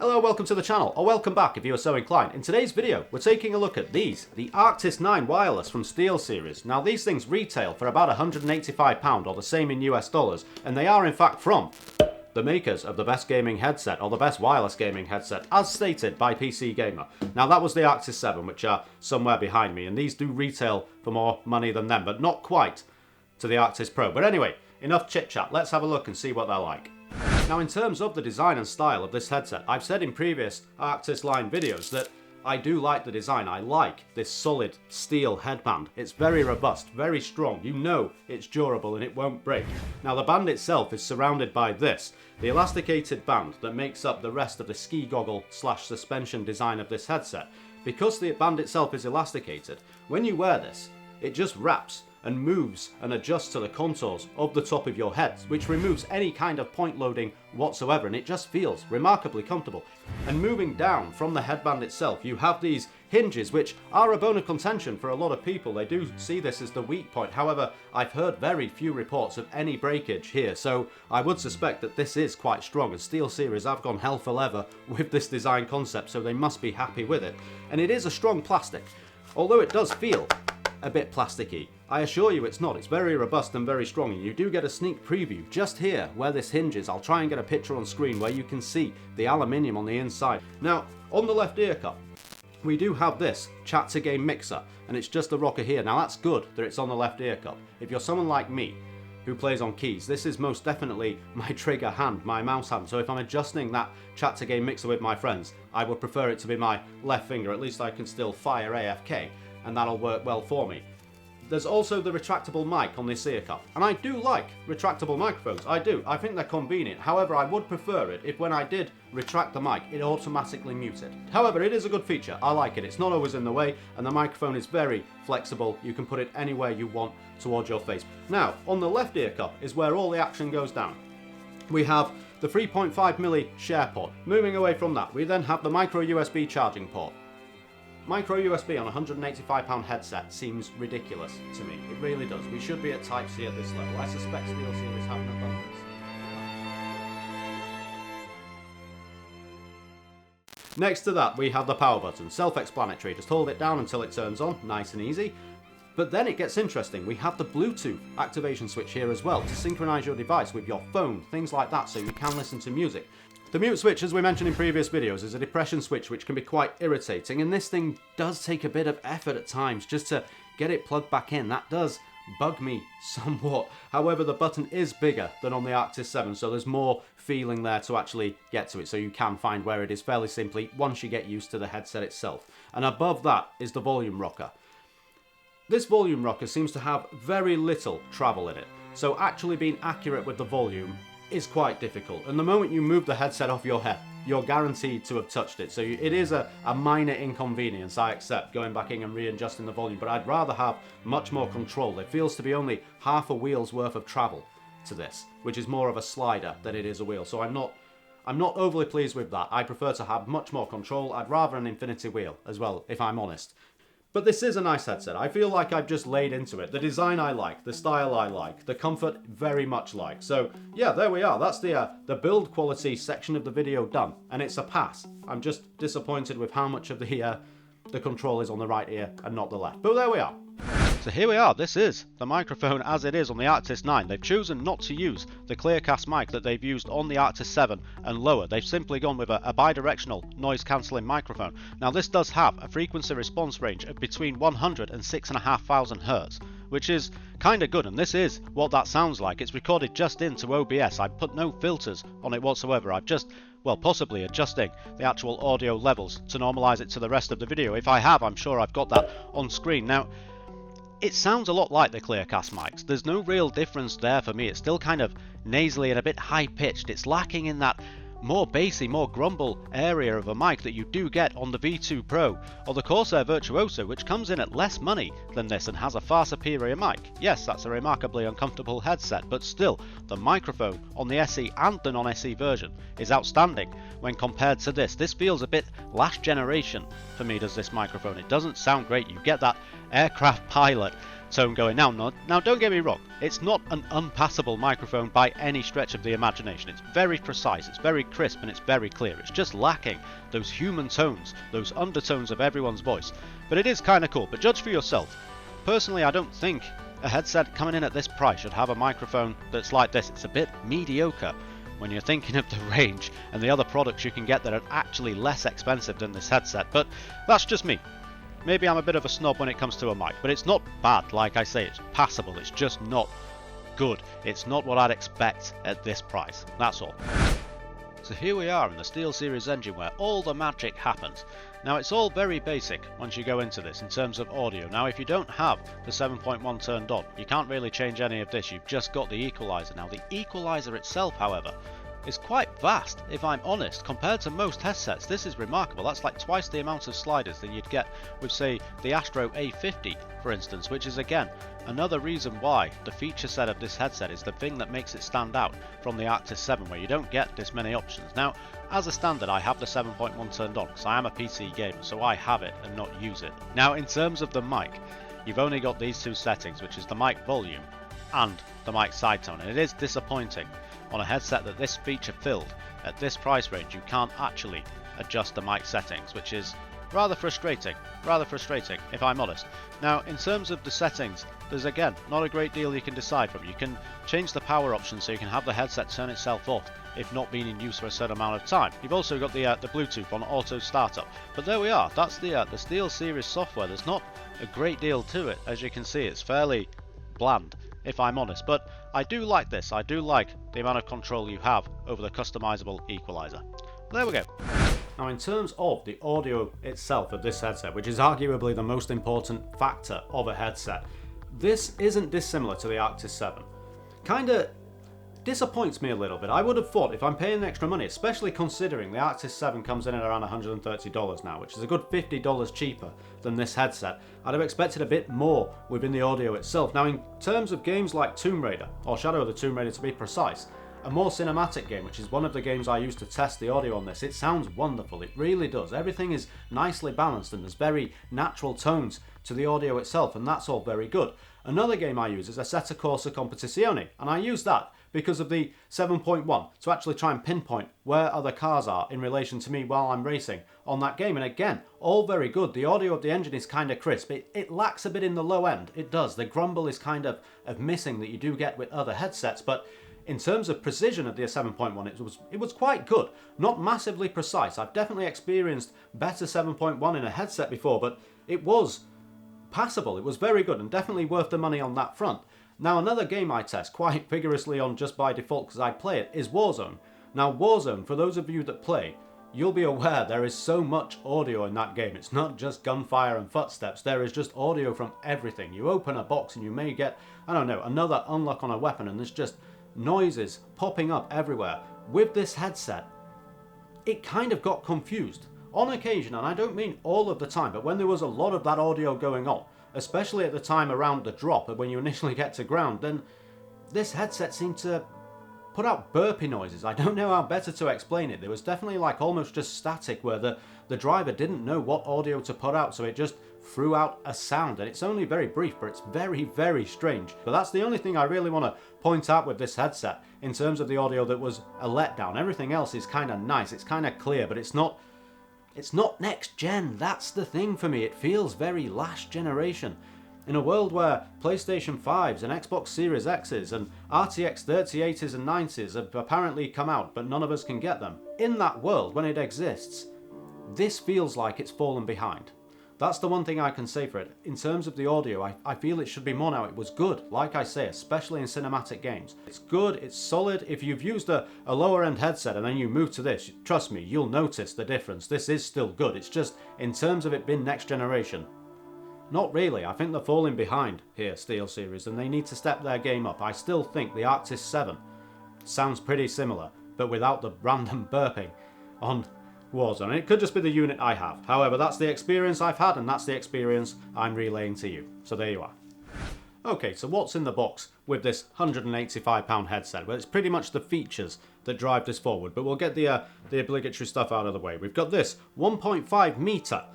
Hello, welcome to the channel, or welcome back if you are so inclined. In today's video, we're taking a look at these, the ARCTIS 9 wireless from SteelSeries. Now these things retail for about £185 or the same in US dollars, and they are in fact from the makers of the best gaming headset, or the best wireless gaming headset, as stated by PC Gamer. Now that was the ARCTIS 7, which are somewhere behind me, and these do retail for more money than them, but not quite to the ARCTIS Pro. But anyway, enough chit chat, let's have a look and see what they're like. Now in terms of the design and style of this headset, I've said in previous ARCTIS line videos that I do like the design. I like this solid steel headband. It's very robust, very strong. You know it's durable and it won't break. Now the band itself is surrounded by this, the elasticated band that makes up the rest of the ski goggle / suspension design of this headset. Because the band itself is elasticated, when you wear this, it just wraps and moves and adjusts to the contours of the top of your head, which removes any kind of point loading whatsoever, and it just feels remarkably comfortable. And moving down from the headband itself, you have these hinges, which are a bone of contention for a lot of people. They do see this as the weak point. However, I've heard very few reports of any breakage here, so I would suspect that this is quite strong, and SteelSeries have gone hell for leather with this design concept, so they must be happy with it. And it is a strong plastic, although it does feel a bit plasticky. I assure you it's not. It's very robust and very strong, and you do get a sneak preview just here where this hinges. I'll try and get a picture on screen where you can see the aluminium on the inside. Now, on the left ear cup, we do have this chat to game mixer, and it's just the rocker here. Now that's good that it's on the left ear cup. If you're someone like me who plays on keys, this is most definitely my trigger hand, my mouse hand. So if I'm adjusting that chat to game mixer with my friends, I would prefer it to be my left finger. At least I can still fire AFK, and that'll work well for me. There's also the retractable mic on this ear cup, and I do like retractable microphones. I do. I think they're convenient. However, I would prefer it if when I did retract the mic, it automatically muted. However, it is a good feature. I like it. It's not always in the way, and the microphone is very flexible. You can put it anywhere you want towards your face. Now, on the left ear cup is where all the action goes down. We have the 3.5mm share port. Moving away from that, we then have the micro USB charging port. Micro USB on a £185 headset seems ridiculous to me. It really does. We should be at Type-C at this level. I suspect SteelSeries have an abundance. Next to that, we have the power button. Self-explanatory. Just hold it down until it turns on. Nice and easy. But then it gets interesting. We have the Bluetooth activation switch here as well to synchronize your device with your phone, things like that, so you can listen to music. The mute switch, as we mentioned in previous videos, is a depression switch which can be quite irritating, and this thing does take a bit of effort at times just to get it plugged back in. That does bug me somewhat. However, the button is bigger than on the ARCTIS 7, so there's more feeling there to actually get to it, so you can find where it is fairly simply once you get used to the headset itself. And above that is the volume rocker. This volume rocker seems to have very little travel in it, so actually being accurate with the volume is quite difficult, and the moment you move the headset off your head, you're guaranteed to have touched it. So it is a minor inconvenience, I accept, going back in and readjusting the volume, but I'd rather have much more control. It feels to be only half a wheel's worth of travel to this, which is more of a slider than it is a wheel. So I'm not overly pleased with that. I prefer to have much more control. I'd rather an infinity wheel as well, if I'm honest. But this is a nice headset. I feel like I've just laid into it. The design I like, the style I like, the comfort very much like. So yeah, there we are. That's the build quality section of the video done, and it's a pass. I'm just disappointed with how much of the control is on the right ear and not the left. But there we are. So here we are. This is the microphone as it is on the ARCTIS 9. They've chosen not to use the Clearcast mic that they've used on the ARCTIS 7 and lower. They've simply gone with a bidirectional noise cancelling microphone. Now this does have a frequency response range of between 100 and 6,500 Hz, which is kind of good, and this is what that sounds like. It's recorded just into OBS. I put no filters on it whatsoever. I've just, well, possibly adjusting the actual audio levels to normalise it to the rest of the video. If I have, I'm sure I've got that on screen. Now, it sounds a lot like the Clearcast mics. There's no real difference there for me. It's still kind of nasally and a bit high-pitched. It's lacking in that more bassy, more grumble area of a mic that you do get on the V2 Pro or the Corsair Virtuoso, which comes in at less money than this and has a far superior mic. Yes, that's a remarkably uncomfortable headset, but still, the microphone on the SE and the non-SE version is outstanding when compared to this. This feels a bit last generation for me, does this microphone. It doesn't sound great. You get that aircraft pilot tone going. Now don't get me wrong, it's not an unpassable microphone by any stretch of the imagination. It's very precise, it's very crisp, and it's very clear. It's just lacking those human tones, those undertones of everyone's voice. But it is kind of cool, but judge for yourself. Personally, I don't think a headset coming in at this price should have a microphone that's like this. It's a bit mediocre when you're thinking of the range and the other products you can get that are actually less expensive than this headset. But that's just me. Maybe I'm a bit of a snob when it comes to a mic, but it's not bad. Like I say, it's passable. It's just not good. It's not what I'd expect at this price. That's all. So here we are in the SteelSeries engine where all the magic happens. Now it's all very basic once you go into this in terms of audio. Now if you don't have the 7.1 turned on, you can't really change any of this. You've just got the equalizer. Now the equalizer itself, however, is quite vast, if I'm honest. Compared to most headsets, this is remarkable. That's like twice the amount of sliders than you'd get with, say, the Astro A50, for instance, which is, again, another reason why the feature set of this headset is the thing that makes it stand out from the ARCTIS 7, where you don't get this many options. Now, as a standard, I have the 7.1 turned on, because I am a PC gamer, so I have it and not use it. Now, in terms of the mic, you've only got these two settings, which is the mic volume and the mic side tone, and it is disappointing on a headset that this feature filled at this price range. You can't actually adjust the mic settings, which is rather frustrating if I'm honest. Now in terms of the settings, there's again not a great deal you can decide from. You can change the power option so you can have the headset turn itself off if not being in use for a certain amount of time. You've also got the Bluetooth on auto startup. But there we are, that's the SteelSeries software. There's not a great deal to it. As you can see, it's fairly bland if I'm honest, but I do like this. I do like the amount of control you have over the customizable equalizer. There we go. Now in terms of the audio itself of this headset, which is arguably the most important factor of a headset, this isn't dissimilar to the ARCTIS 7. Kinda disappoints me a little bit. I would have thought if I'm paying extra money, especially considering the ARCTIS 7 comes in at around $130 now, which is a good $50 cheaper than this headset, I'd have expected a bit more within the audio itself. Now in terms of games like Tomb Raider, or Shadow of the Tomb Raider to be precise, a more cinematic game, which is one of the games I used to test the audio on this, it sounds wonderful, it really does. Everything is nicely balanced and there's very natural tones to the audio itself, and that's all very good. Another game I use is Assetto Corsa Competizione, and I use that because of the 7.1 to actually try and pinpoint where other cars are in relation to me while I'm racing on that game. And again, all very good. The audio of the engine is kind of crisp. It lacks a bit in the low end. It does. The grumble is kind of missing that you do get with other headsets, but in terms of precision of the 7.1, it was quite good. Not massively precise. I've definitely experienced better 7.1 in a headset before, but it was passable. It was very good and definitely worth the money on that front. Now another game I test quite vigorously on just by default because I play it is Warzone. Now Warzone, for those of you that play, you'll be aware there is so much audio in that game. It's not just gunfire and footsteps, there is just audio from everything. You open a box and you may get, I don't know, another unlock on a weapon and there's just noises popping up everywhere. With this headset, it kind of got confused. On occasion, and I don't mean all of the time, but when there was a lot of that audio going on, especially at the time around the drop when you initially get to ground, then this headset seemed to put out burpy noises. I don't know how better to explain it. There was definitely like almost just static where the driver didn't know what audio to put out, so it just threw out a sound, and it's only very brief, but it's very, very strange. But that's the only thing I really want to point out with this headset in terms of the audio that was a letdown. Everything else is kind of nice, it's kind of clear, but it's not next gen. That's the thing for me. It feels very last generation. In a world where PlayStation 5s and Xbox Series X's and RTX 3080s and 90s have apparently come out, but none of us can get them. In that world, when it exists, this feels like it's fallen behind. That's the one thing I can say for it. In terms of the audio, I feel it should be more now. It was good, like I say, especially in cinematic games. It's good, it's solid. If you've used a lower end headset and then you move to this, trust me, you'll notice the difference. This is still good. It's just, in terms of it being next generation, not really. I think they're falling behind here, SteelSeries, and they need to step their game up. I still think the ARCTIS 7 sounds pretty similar, but without the random burping on Warzone. It could just be the unit I have. However, that's the experience I've had, and that's the experience I'm relaying to you. So there you are. Okay, so what's in the box with this £185 headset? Well, it's pretty much the features that drive this forward, but we'll get the obligatory stuff out of the way. We've got this 1.5 meter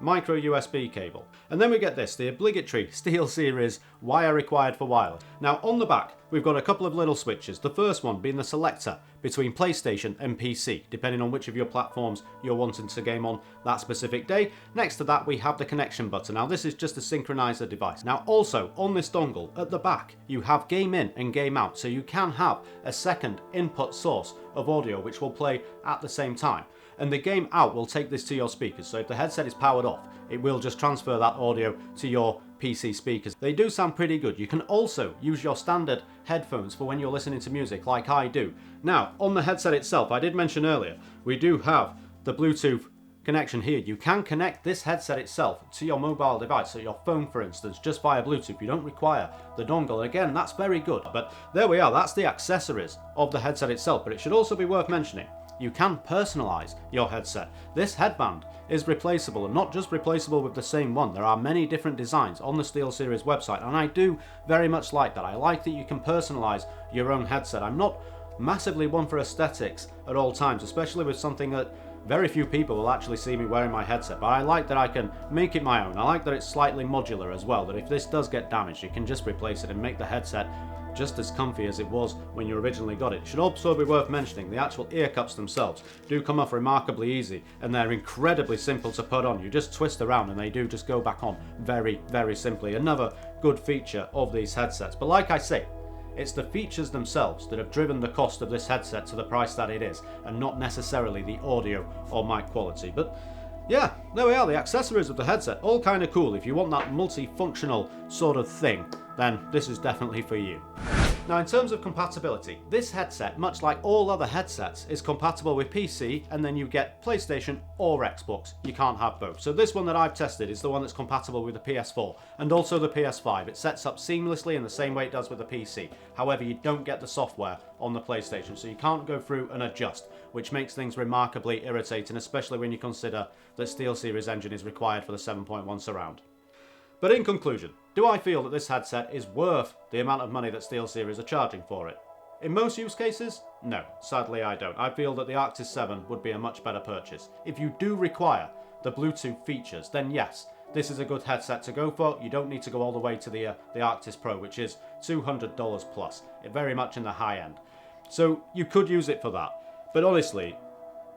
micro USB cable. And then we get this, the obligatory SteelSeries wire required for wireless. Now on the back, we've got a couple of little switches. The first one being the selector between PlayStation and PC, depending on which of your platforms you're wanting to game on that specific day. Next to that, we have the connection button. Now this is just a synchronizer device. Now also on this dongle at the back, you have game in and game out, so you can have a second input source of audio which will play at the same time. And the game out will take this to your speakers, so if the headset is powered off, it will just transfer that audio to your PC speakers. They do sound pretty good. You can also use your standard headphones for when you're listening to music like I do. Now, on the headset itself, I did mention earlier, we do have the Bluetooth connection here. You can connect this headset itself to your mobile device, so your phone for instance, just via Bluetooth. You don't require the dongle. Again, that's very good. But there we are, that's the accessories of the headset itself. But it should also be worth mentioning, you can personalize your headset. This headband is replaceable, and not just replaceable with the same one. There are many different designs on the SteelSeries website, and I do very much like that. I like that you can personalize your own headset. I'm not massively one for aesthetics at all times, especially with something that very few people will actually see me wearing my headset, but I like that I can make it my own. I like that it's slightly modular as well, that if this does get damaged, you can just replace it and make the headset just as comfy as it was when you originally got it. It should also be worth mentioning, the actual ear cups themselves do come off remarkably easy, and they're incredibly simple to put on. You just twist around and they do just go back on very, very simply. Another good feature of these headsets. But like I say, it's the features themselves that have driven the cost of this headset to the price that it is, and not necessarily the audio or mic quality. But yeah, there we are, the accessories of the headset, all kind of cool. If you want that multifunctional sort of thing, then this is definitely for you. Now in terms of compatibility, this headset, much like all other headsets, is compatible with PC, and then you get PlayStation or Xbox. You can't have both. So this one that I've tested is the one that's compatible with the PS4 and also the PS5. It sets up seamlessly in the same way it does with the PC. However, you don't get the software on the PlayStation, so you can't go through and adjust, which makes things remarkably irritating, especially when you consider that SteelSeries engine is required for the 7.1 surround. But in conclusion, do I feel that this headset is worth the amount of money that SteelSeries are charging for it? In most use cases, no, sadly I don't. I feel that the ARCTIS 7 would be a much better purchase. If you do require the Bluetooth features, then yes, this is a good headset to go for. You don't need to go all the way to the ARCTIS Pro, which is $200 plus, very much in the high end. So you could use it for that. But honestly,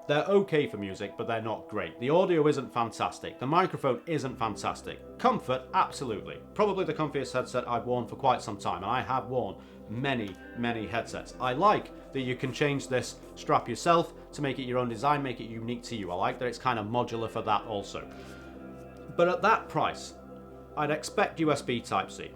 they're okay for music, but they're not great. The audio isn't fantastic. The microphone isn't fantastic. Comfort, absolutely. Probably the comfiest headset I've worn for quite some time, and I have worn many, many headsets. I like that you can change this strap yourself to make it your own design, make it unique to you. I like that it's kind of modular for that also. But at that price, I'd expect USB Type-C.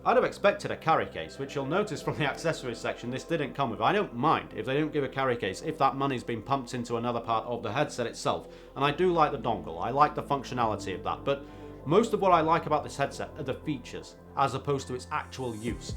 I'd have expected a carry case, which you'll notice from the accessories section this didn't come with. I don't mind if they don't give a carry case if that money's been pumped into another part of the headset itself. And I do like the dongle, I like the functionality of that, but most of what I like about this headset are the features as opposed to its actual use.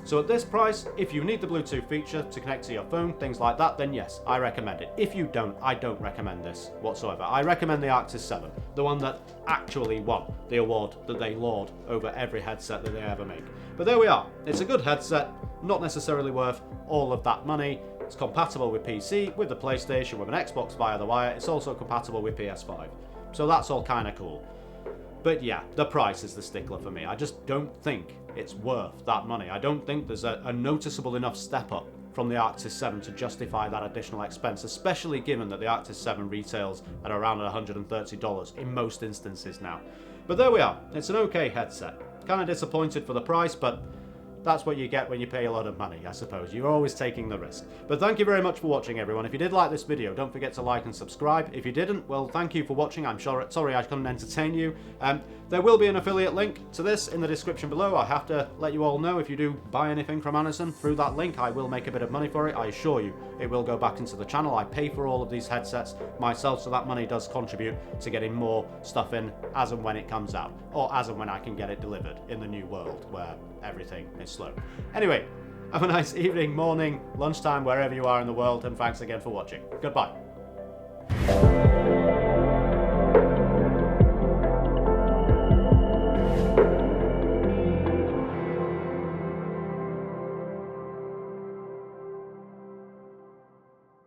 So at this price, if you need the Bluetooth feature to connect to your phone, things like that, then yes, I recommend it. If you don't, I don't recommend this whatsoever. I recommend the ARCTIS 7, the one that actually won the award that they laud over every headset that they ever make. But there we are. It's a good headset, not necessarily worth all of that money. It's compatible with PC, with the PlayStation, with an Xbox via the wire. It's also compatible with PS5. So that's all kind of cool. But yeah, the price is the stickler for me. I just don't think it's worth that money. I don't think there's a noticeable enough step up from the ARCTIS 7 to justify that additional expense, especially given that the ARCTIS 7 retails at around $130 in most instances now. But there we are. It's an okay headset. Kind of disappointed for the price, but that's what you get when you pay a lot of money, I suppose. You're always taking the risk. But thank you very much for watching, everyone. If you did like this video, don't forget to like and subscribe. If you didn't, well, thank you for watching. I'm sorry I couldn't entertain you. There will be an affiliate link to this in the description below. I have to let you all know, if you do buy anything from Amazon through that link, I will make a bit of money for it. I assure you, it will go back into the channel. I pay for all of these headsets myself, so that money does contribute to getting more stuff in as and when it comes out, or as and when I can get it delivered in the new world where everything is slow. Anyway, have a nice evening, morning, lunchtime, wherever you are in the world, and thanks again for watching. Goodbye.